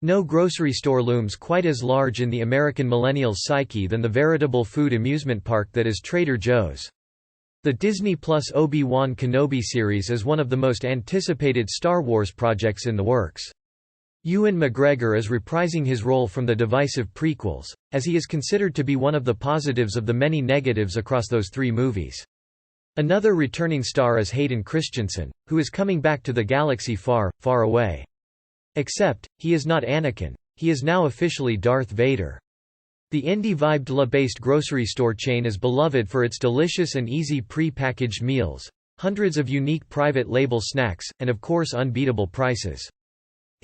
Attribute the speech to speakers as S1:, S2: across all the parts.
S1: No grocery store looms quite as large in the American millennial's psyche than the veritable food amusement park that is Trader Joe's. The Disney Plus Obi-Wan Kenobi series is one of the most anticipated Star Wars projects in the works. Ewan McGregor is reprising his role from the divisive prequels, as he is considered to be one of the positives of the many negatives across those three movies. Another returning star is Hayden Christensen, who is coming back to the galaxy far, far away. Except, he is not Anakin, he is now officially Darth Vader. The indie-vibed La-based grocery store chain is beloved for its delicious and easy pre-packaged meals, hundreds of unique private label snacks, and of course unbeatable prices.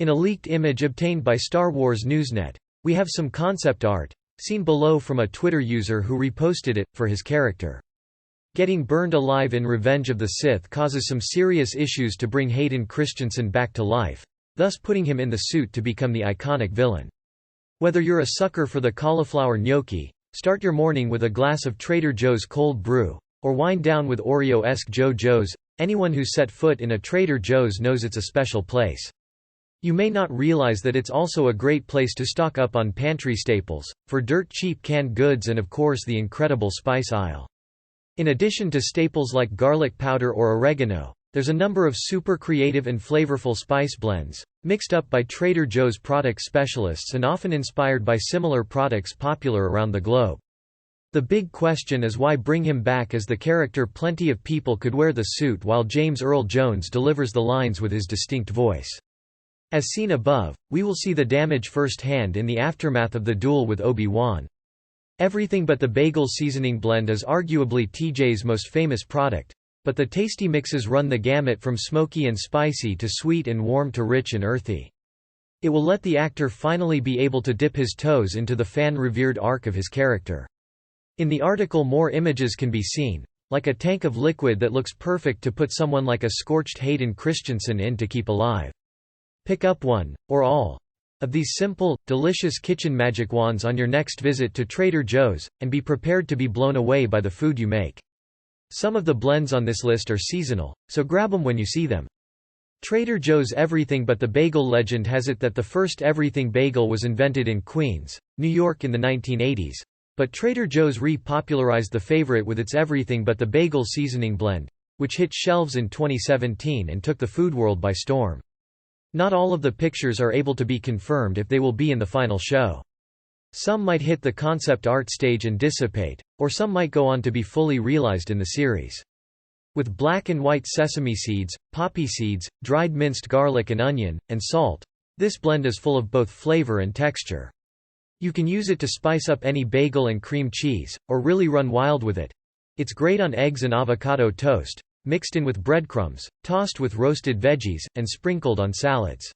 S1: In a leaked image obtained by Star Wars Newsnet, we have some concept art, seen below from a Twitter user who reposted it, for his character. Getting burned alive in Revenge of the Sith causes some serious issues to bring Hayden Christensen back to life, thus putting him in the suit to become the iconic villain. Whether you're a sucker for the cauliflower gnocchi, start your morning with a glass of Trader Joe's cold brew, or wind down with Oreo-esque Joe-Joes, anyone who's set foot in a Trader Joe's knows it's a special place. You may not realize that it's also a great place to stock up on pantry staples, for dirt cheap canned goods and of course the incredible spice aisle. In addition to staples like garlic powder or oregano, there's a number of super creative and flavorful spice blends, mixed up by Trader Joe's product specialists and often inspired by similar products popular around the globe. The big question is why bring him back as the character? Plenty of people could wear the suit while James Earl Jones delivers the lines with his distinct voice. As seen above, we will see the damage firsthand in the aftermath of the duel with Obi-Wan. Everything But The Bagel seasoning blend is arguably TJ's most famous product, but the tasty mixes run the gamut from smoky and spicy to sweet and warm to rich and earthy. It will let the actor finally be able to dip his toes into the fan-revered arc of his character. In the article more images can be seen, like a tank of liquid that looks perfect to put someone like a scorched Hayden Christensen in to keep alive. Pick up one, or all, of these simple, delicious kitchen magic wands on your next visit to Trader Joe's, and be prepared to be blown away by the food you make. Some of the blends on this list are seasonal, so grab them when you see them. Trader Joe's Everything But The Bagel legend has it that the first everything bagel was invented in Queens, New York in the 1980s, but Trader Joe's re-popularized the favorite with its Everything But The Bagel seasoning blend, which hit shelves in 2017 and took the food world by storm. Not all of the pictures are able to be confirmed if they will be in the final show. Some might hit the concept art stage and dissipate, or some might go on to be fully realized in the series. With black and white sesame seeds, poppy seeds, dried minced garlic and onion, and salt, this blend is full of both flavor and texture. You can use it to spice up any bagel and cream cheese, or really run wild with it. It's great on eggs and avocado toast, mixed in with breadcrumbs, tossed with roasted veggies, and sprinkled on salads.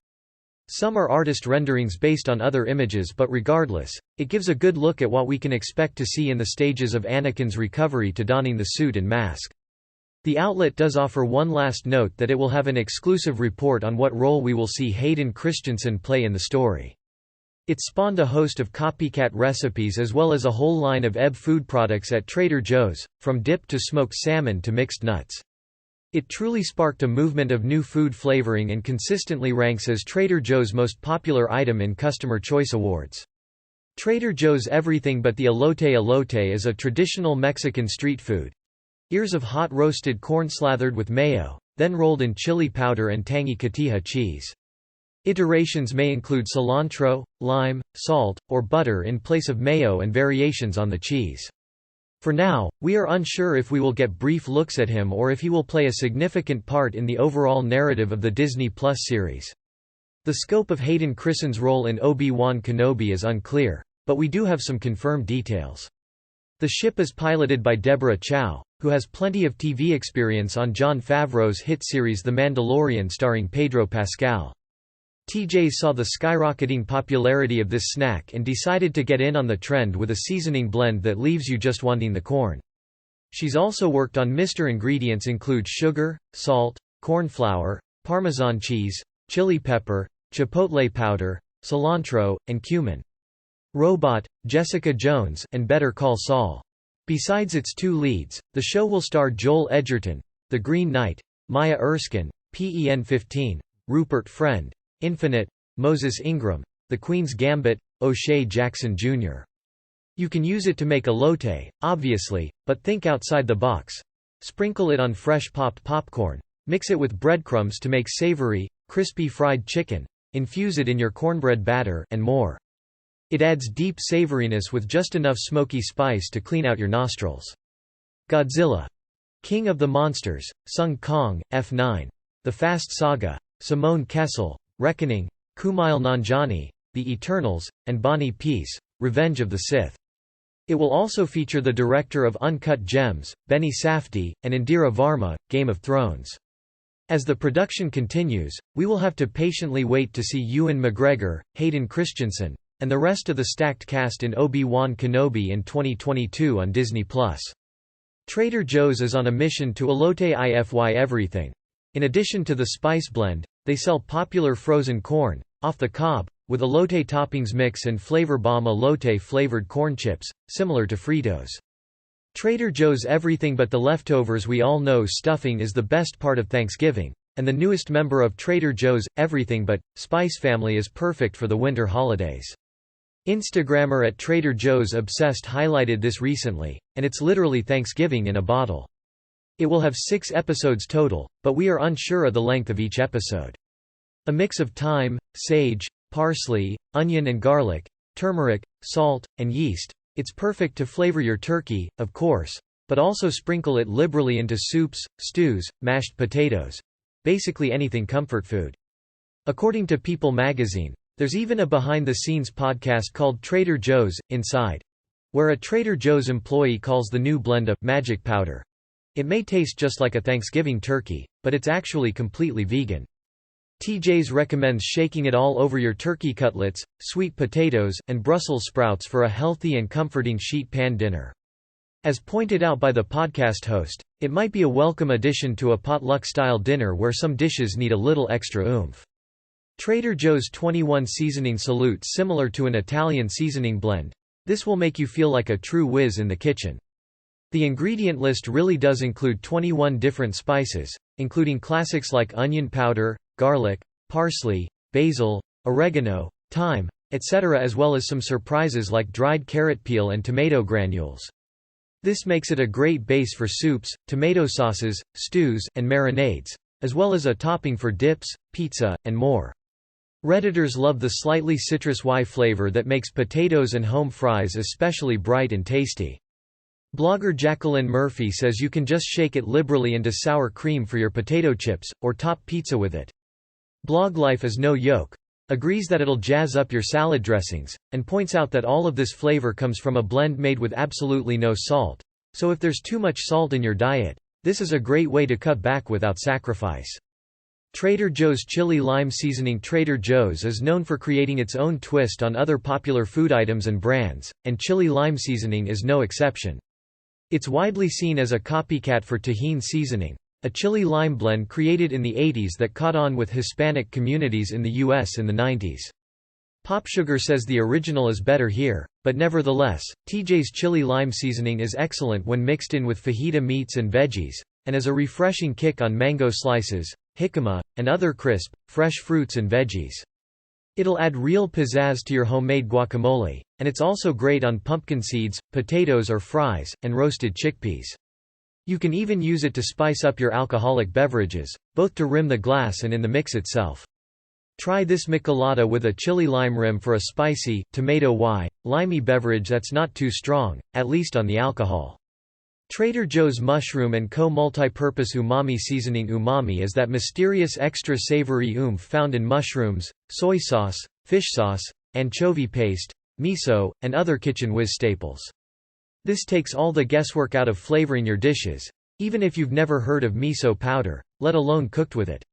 S1: Some are artist renderings based on other images, but regardless, it gives a good look at what we can expect to see in the stages of Anakin's recovery to donning the suit and mask. The outlet does offer one last note that it will have an exclusive report on what role we will see Hayden Christensen play in the story. It spawned a host of copycat recipes as well as a whole line of EB food products at Trader Joe's, from dip to smoked salmon to mixed nuts. It truly sparked a movement of new food flavoring and consistently ranks as Trader Joe's most popular item in Customer Choice Awards. Trader Joe's Everything But The Elote is a traditional Mexican street food. Ears of hot roasted corn slathered with mayo, then rolled in chili powder and tangy cotija cheese. Iterations may include cilantro, lime, salt, or butter in place of mayo and variations on the cheese. For now, we are unsure if we will get brief looks at him or if he will play a significant part in the overall narrative of the Disney Plus series. The scope of Hayden Christensen's role in Obi-Wan Kenobi is unclear, but we do have some confirmed details. The ship is piloted by Deborah Chow, who has plenty of TV experience on Jon Favreau's hit series The Mandalorian starring Pedro Pascal. TJ saw the skyrocketing popularity of this snack and decided to get in on the trend with a seasoning blend that leaves you just wanting the corn. She's also worked on Mr. Ingredients include sugar, salt, corn flour, Parmesan cheese, chili pepper, chipotle powder, cilantro, and cumin. Robot, Jessica Jones, and Better Call Saul. Besides its two leads, the show will star Joel Edgerton, The Green Knight, Maya Erskine, PEN 15, Rupert Friend, Infinite, Moses Ingram, the Queens Gambit, O'Shea Jackson Jr. You can use it to make elote, obviously, but think outside the box. Sprinkle it on fresh popped popcorn. Mix it with breadcrumbs to make savory, crispy fried chicken. Infuse it in your cornbread batter, and more. It adds deep savoriness with just enough smoky spice to clean out your nostrils. Godzilla. King of the Monsters, Sung Kong, F9. The Fast Saga. Simone Kessel, Reckoning, Kumail Nanjiani, The Eternals, and Bonnie Peace, Revenge of the Sith. It will also feature the director of Uncut Gems, Benny Safdie, and Indira Varma, Game of Thrones. As the production continues, we will have to patiently wait to see Ewan McGregor, Hayden Christensen, and the rest of the stacked cast in Obi-Wan Kenobi in 2022 on Disney Plus. Trader Joe's is on a mission to elote ify everything. In addition to the spice blend, they sell popular frozen corn, off the cob, with elote toppings mix and flavor bomb elote flavored corn chips, similar to Fritos. Trader Joe's Everything But the Leftovers. We all know stuffing is the best part of Thanksgiving, and the newest member of Trader Joe's Everything But Spice family is perfect for the winter holidays. Instagrammer at Trader Joe's Obsessed highlighted this recently, and it's literally Thanksgiving in a bottle. It will have 6 episodes total, but we are unsure of the length of each episode. A mix of thyme, sage, parsley, onion and garlic, turmeric, salt, and yeast. It's perfect to flavor your turkey, of course, but also sprinkle it liberally into soups, stews, mashed potatoes. Basically anything comfort food. According to People magazine, there's even a behind-the-scenes podcast called Trader Joe's Inside, where a Trader Joe's employee calls the new blend a magic powder. It may taste just like a Thanksgiving turkey, but it's actually completely vegan. TJ's recommends shaking it all over your turkey cutlets, sweet potatoes, and Brussels sprouts for a healthy and comforting sheet pan dinner. As pointed out by the podcast host, it might be a welcome addition to a potluck-style dinner where some dishes need a little extra oomph. Trader Joe's 21 seasoning salute similar to an Italian seasoning blend. This will make you feel like a true whiz in the kitchen. The ingredient list really does include 21 different spices, including classics like onion powder, garlic, parsley, basil, oregano, thyme, etc., as well as some surprises like dried carrot peel and tomato granules. This makes it a great base for soups, tomato sauces, stews, and marinades, as well as a topping for dips, pizza, and more. Redditors love the slightly citrus Y flavor that makes potatoes and home fries especially bright and tasty. Blogger Jacqueline Murphy says you can just shake it liberally into sour cream for your potato chips, or top pizza with it. Blog Life is no yoke. Agrees that it'll jazz up your salad dressings, and points out that all of this flavor comes from a blend made with absolutely no salt. So if there's too much salt in your diet, this is a great way to cut back without sacrifice. Trader Joe's Chili Lime Seasoning. Trader Joe's is known for creating its own twist on other popular food items and brands, and chili lime seasoning is no exception. It's widely seen as a copycat for tahini seasoning, a chili lime blend created in the 80s that caught on with Hispanic communities in the U.S. in the 90s. Popsugar says the original is better here, but nevertheless, TJ's chili lime seasoning is excellent when mixed in with fajita meats and veggies, and as a refreshing kick on mango slices, jicama, and other crisp, fresh fruits and veggies. It'll add real pizzazz to your homemade guacamole, and it's also great on pumpkin seeds, potatoes or fries, and roasted chickpeas. You can even use it to spice up your alcoholic beverages, both to rim the glass and in the mix itself. Try this michelada with a chili lime rim for a spicy, tomato limey beverage that's not too strong, at least on the alcohol. Trader Joe's Mushroom & Co. Multi-Purpose Umami Seasoning. Umami is that mysterious extra savory oomph found in mushrooms, soy sauce, fish sauce, anchovy paste, miso, and other kitchen whiz staples. This takes all the guesswork out of flavoring your dishes, even if you've never heard of miso powder, let alone cooked with it.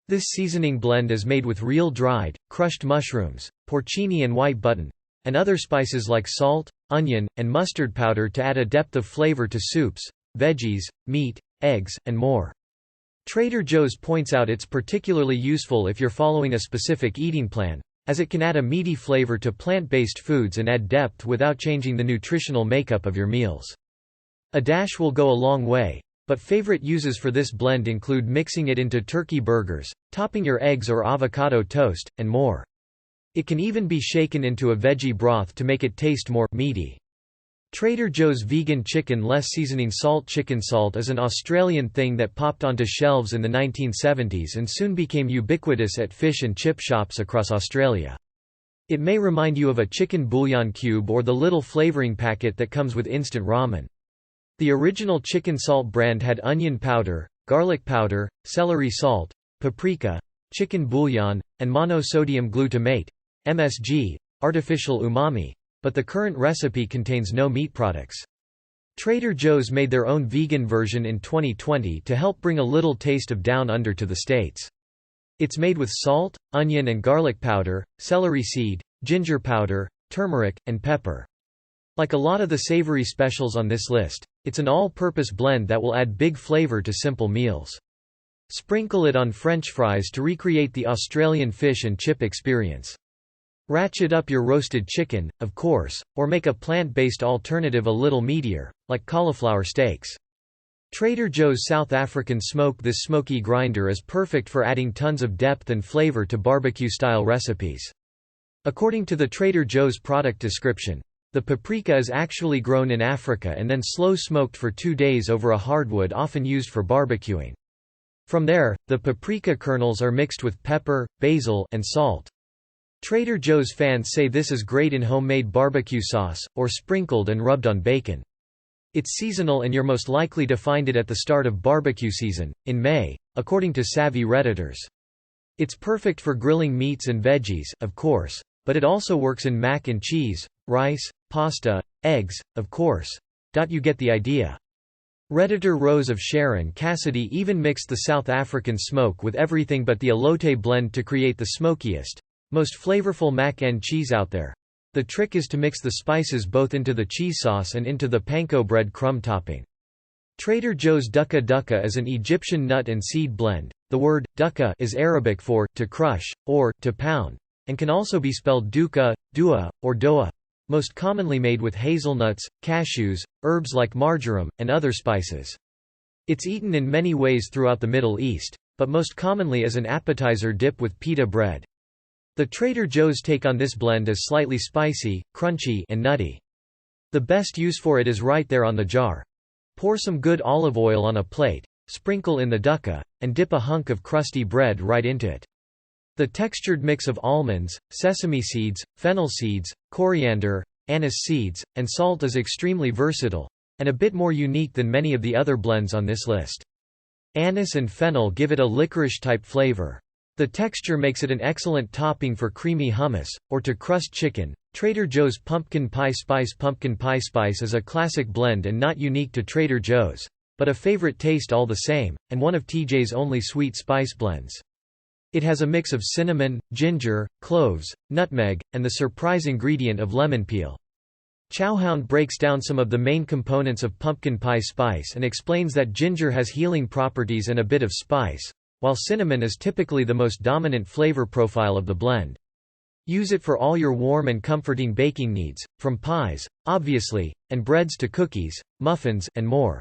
S1: This seasoning blend is made with real dried, crushed mushrooms, porcini and white button, and other spices like salt, onion, and mustard powder to add a depth of flavor to soups, veggies, meat, eggs, and more. Trader Joe's points out it's particularly useful if you're following a specific eating plan, as it can add a meaty flavor to plant-based foods and add depth without changing the nutritional makeup of your meals. A dash will go a long way, but favorite uses for this blend include mixing it into turkey burgers, topping your eggs or avocado toast, and more. It can even be shaken into a veggie broth to make it taste more meaty. Trader Joe's vegan chicken less seasoning salt. Chicken salt is an Australian thing that popped onto shelves in the 1970s and soon became ubiquitous at fish and chip shops across Australia. It may remind you of a chicken bouillon cube or the little flavouring packet that comes with instant ramen. The original chicken salt brand had onion powder, garlic powder, celery salt, paprika, chicken bouillon, and monosodium glutamate (MSG), artificial umami, but the current recipe contains no meat products. Trader Joe's made their own vegan version in 2020 to help bring a little taste of Down Under to the States. It's made with salt, onion and garlic powder, celery seed, ginger powder, turmeric, and pepper. Like a lot of the savory specials on this list, it's an all-purpose blend that will add big flavor to simple meals. Sprinkle it on French fries to recreate the Australian fish and chip experience. Ratchet up your roasted chicken, of course, or make a plant-based alternative a little meatier, like cauliflower steaks. Trader Joe's South African smoke. This smoky grinder is perfect for adding tons of depth and flavor to barbecue-style recipes. According to the Trader Joe's product description, the paprika is actually grown in Africa and then slow-smoked for 2 days over a hardwood often used for barbecuing. From there, the paprika kernels are mixed with pepper, basil, and salt. Trader Joe's fans say this is great in homemade barbecue sauce, or sprinkled and rubbed on bacon. It's seasonal and you're most likely to find it at the start of barbecue season, in May, according to savvy Redditors. It's perfect for grilling meats and veggies, of course, but it also works in mac and cheese, rice, pasta, eggs, of course. You get the idea. Redditor Rose of Sharon Cassidy even mixed the South African smoke with everything but the elote blend to create the smokiest, most flavorful mac and cheese out there. The trick is to mix the spices both into the cheese sauce and into the panko bread crumb topping. Trader Joe's Ducka is an Egyptian nut and seed blend. The word ducka is Arabic for to crush or to pound, and can also be spelled duka, dua, or doa. Most commonly made with hazelnuts, cashews, herbs like marjoram, and other spices. It's eaten in many ways throughout the Middle East, but most commonly as an appetizer dip with pita bread. The Trader Joe's take on this blend is slightly spicy, crunchy, and nutty. The best use for it is right there on the jar. Pour some good olive oil on a plate, sprinkle in the ducka, and dip a hunk of crusty bread right into it. The textured mix of almonds, sesame seeds, fennel seeds, coriander, anise seeds, and salt is extremely versatile, and a bit more unique than many of the other blends on this list. Anise and fennel give it a licorice-type flavor. The texture makes it an excellent topping for creamy hummus, or to crust chicken. Trader Joe's Pumpkin Pie Spice is a classic blend and not unique to Trader Joe's, but a favorite taste all the same, and one of TJ's only sweet spice blends. It has a mix of cinnamon, ginger, cloves, nutmeg, and the surprise ingredient of lemon peel. Chowhound breaks down some of the main components of pumpkin pie spice and explains that ginger has healing properties and a bit of spice, while cinnamon is typically the most dominant flavor profile of the blend. Use it for all your warm and comforting baking needs, from pies, obviously, and breads to cookies, muffins, and more.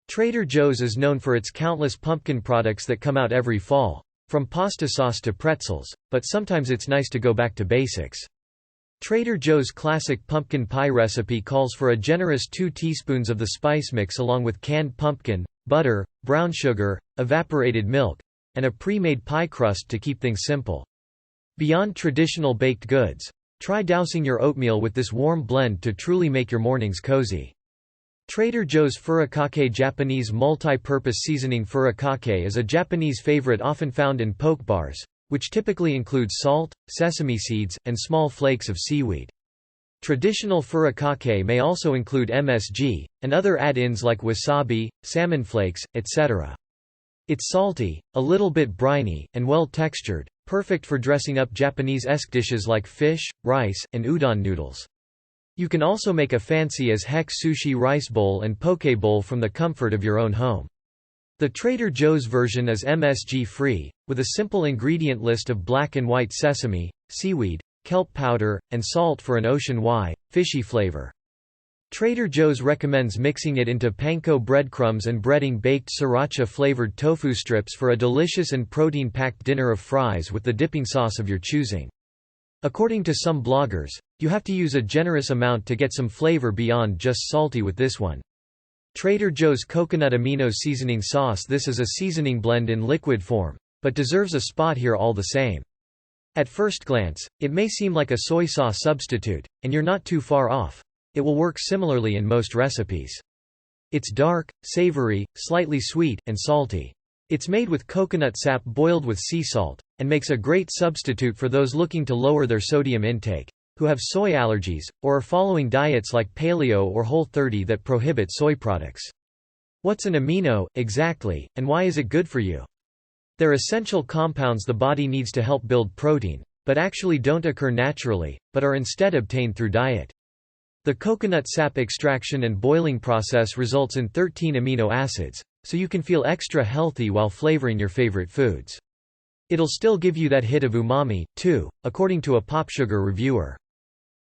S1: Trader Joe's is known for its countless pumpkin products that come out every fall, from pasta sauce to pretzels, but sometimes it's nice to go back to basics. Trader Joe's classic pumpkin pie recipe calls for a generous 2 teaspoons of the spice mix along with canned pumpkin, butter, brown sugar, evaporated milk, and a pre-made pie crust to keep things simple. Beyond traditional baked goods, try dousing your oatmeal with this warm blend to truly make your mornings cozy. Trader Joe's Furikake Japanese multi-purpose seasoning. Furikake is a Japanese favorite often found in poke bars, which typically includes salt, sesame seeds, and small flakes of seaweed. Traditional furikake may also include MSG, and other add-ins like wasabi, salmon flakes, etc. It's salty, a little bit briny, and well-textured, perfect for dressing up Japanese-esque dishes like fish, rice, and udon noodles. You can also make a fancy-as-heck sushi rice bowl and poke bowl from the comfort of your own home. The Trader Joe's version is MSG-free, with a simple ingredient list of black and white sesame, seaweed, kelp powder, and salt for an ocean-wide, fishy flavor. Trader Joe's recommends mixing it into panko breadcrumbs and breading baked sriracha-flavored tofu strips for a delicious and protein-packed dinner of fries with the dipping sauce of your choosing. According to some bloggers, you have to use a generous amount to get some flavor beyond just salty with this one. Trader Joe's Coconut Amino Seasoning Sauce. This is a seasoning blend in liquid form, but deserves a spot here all the same. At first glance, it may seem like a soy sauce substitute, and you're not too far off. It will work similarly in most recipes. It's dark, savory, slightly sweet, and salty. It's made with coconut sap boiled with sea salt, and makes a great substitute for those looking to lower their sodium intake, who have soy allergies, or are following diets like paleo or Whole30 that prohibit soy products. What's an amino, exactly, and why is it good for you? They're essential compounds the body needs to help build protein, but actually don't occur naturally, but are instead obtained through diet. The coconut sap extraction and boiling process results in 13 amino acids, so you can feel extra healthy while flavoring your favorite foods. It'll still give you that hit of umami, too, according to a PopSugar reviewer.